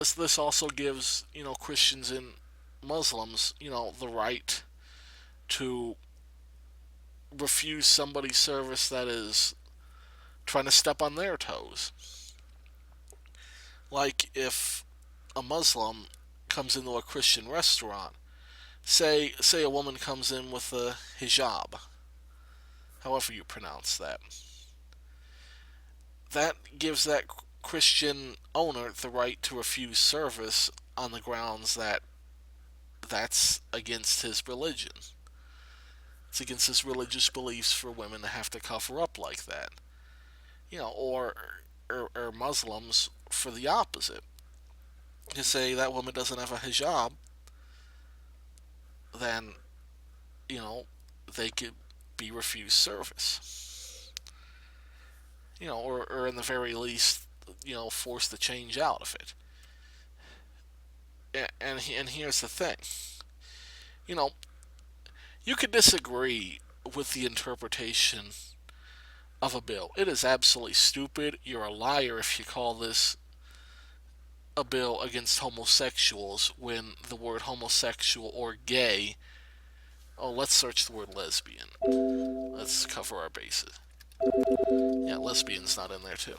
this also gives, Christians and Muslims, the right to refuse somebody's service that is trying to step on their toes. Like if a Muslim comes into a Christian restaurant, say a woman comes in with a hijab, however you pronounce that. That gives that Christian owner the right to refuse service on the grounds that that's against his religion. It's against his religious beliefs for women to have to cover up like that. Or Muslims for the opposite. To say that woman doesn't have a hijab, then, you know, they could be refused service. Or in the very least, forced to change out of it. And here's the thing. You know, you could disagree with the interpretation of a bill. It is absolutely stupid. You're a liar if you call this a bill against homosexuals when the word homosexual or gay. Oh, let's search the word lesbian. Let's cover our bases. Yeah, lesbian's not in there too.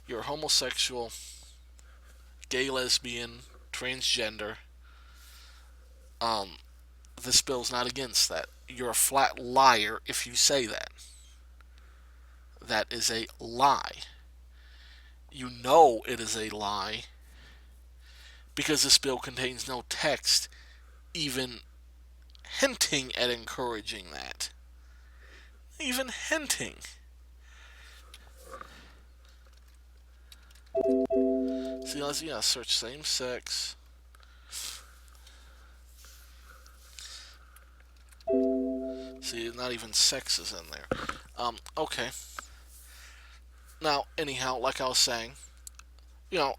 You're homosexual, gay, lesbian, transgender. Um, this bill's not against that. You're a flat liar if you say that. That is a lie. You know it is a lie because this bill contains no text even hinting at encouraging that. Even hinting. See, let's search same sex. See, not even sex is in there. Okay. Now, anyhow, like I was saying, you know,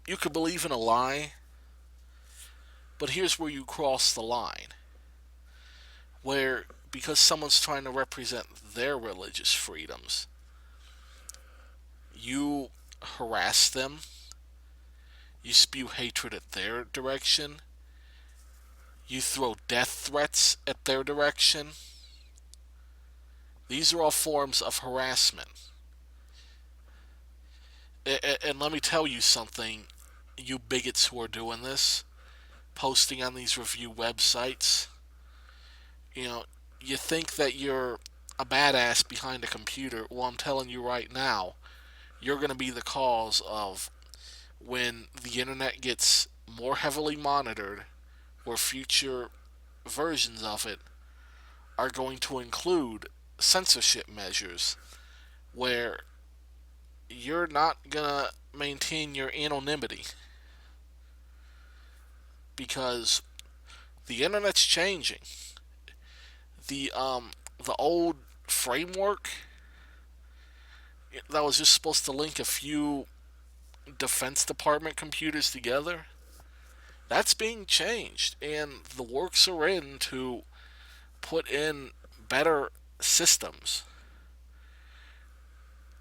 you could believe in a lie, but here's where you cross the line. Where, because someone's trying to represent their religious freedoms, you harass them, you spew hatred at their direction, you throw death threats at their direction. These are all forms of harassment. And let me tell you something, you bigots who are doing this, posting on these review websites, you know, you think that you're a badass behind a computer. Well, I'm telling you right now, you're going to be the cause of when the internet gets more heavily monitored, or future versions of it are going to include censorship measures where you're not going to maintain your anonymity because the internet's changing. The old framework that was just supposed to link a few Defense Department computers together, that's being changed, and the works are in to put in better systems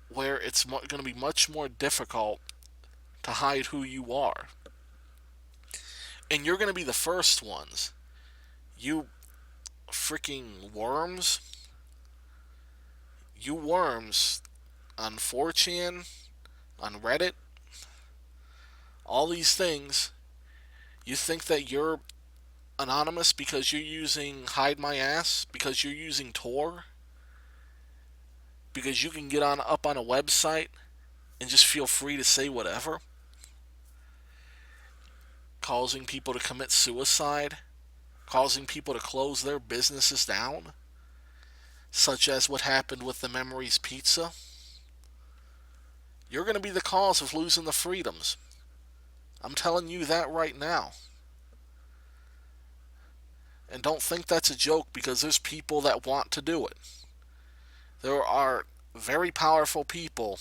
where it's going to be much more difficult to hide who you are. And you're going to be the first ones. You freaking worms. You worms on 4chan, on Reddit, all these things. You think that you're anonymous because you're using Hide My Ass, because you're using Tor, because you can get on up on a website and just feel free to say whatever, causing people to commit suicide, causing people to close their businesses down, such as what happened with the Memories Pizza. You're going to be the cause of losing the freedoms. I'm telling you that right now. And don't think that's a joke because there's people that want to do it. There are very powerful people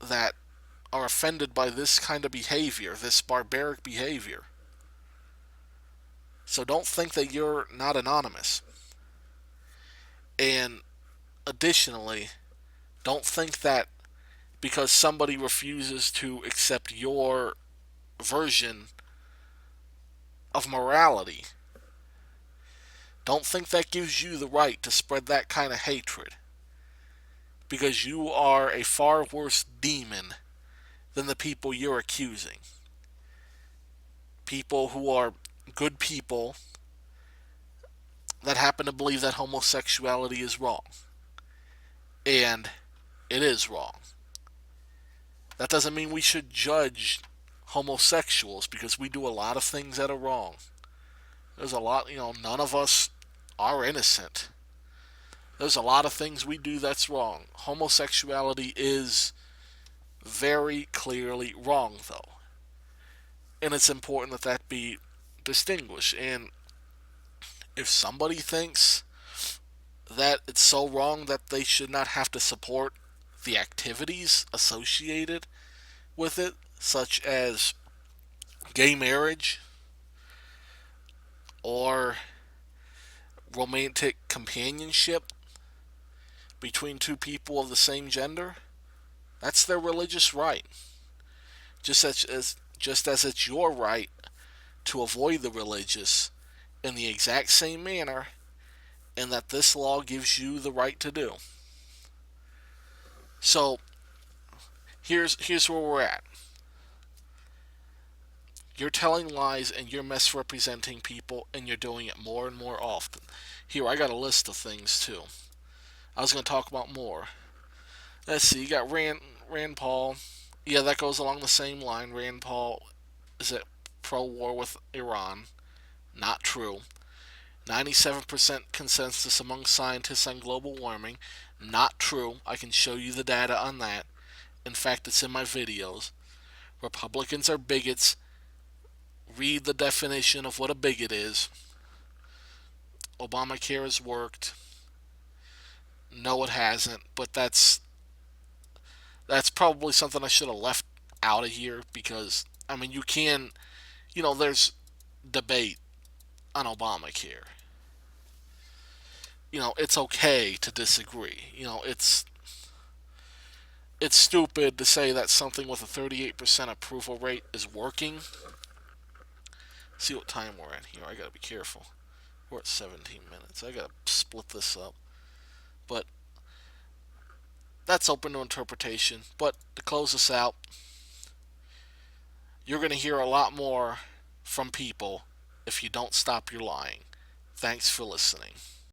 that are offended by this kind of behavior, this barbaric behavior. So don't think that you're not anonymous. And additionally, don't think that because somebody refuses to accept your version of morality. Don't think that gives you the right to spread that kind of hatred, because you are a far worse demon than the people you're accusing. People who are good people that happen to believe that homosexuality is wrong. And it is wrong. That doesn't mean we should judge homosexuals because we do a lot of things that are wrong. There's a lot, none of us are innocent. There's a lot of things we do that's wrong. Homosexuality is very clearly wrong, though. And it's important that that be distinguished. And if somebody thinks that it's so wrong that they should not have to support the activities associated with it, such as gay marriage or romantic companionship between two people of the same gender, that's their religious right. Just as it's your right to avoid the religious in the exact same manner, and that this law gives you the right to do. So here's where we're at. You're telling lies and you're misrepresenting people, and you're doing it more and more often. Here, I got a list of things too. I was going to talk about more. Let's see. You got Rand Paul. Yeah, that goes along the same line. Rand Paul is it pro-war with Iran? Not true. 97% consensus among scientists on global warming. Not true. I can show you the data on that. In fact, it's in my videos. Republicans are bigots. Read the definition of what a bigot is. Obamacare has worked. No, it hasn't. But that's probably something I should have left out of here, because you can, there's debate on Obamacare. It's okay to disagree. It's stupid to say that something with a 38% approval rate is working. See what time we're at here. I gotta be careful. We're at 17 minutes. I gotta split this up. But that's open to interpretation. But to close this out, you're gonna hear a lot more from people if you don't stop your lying. Thanks for listening.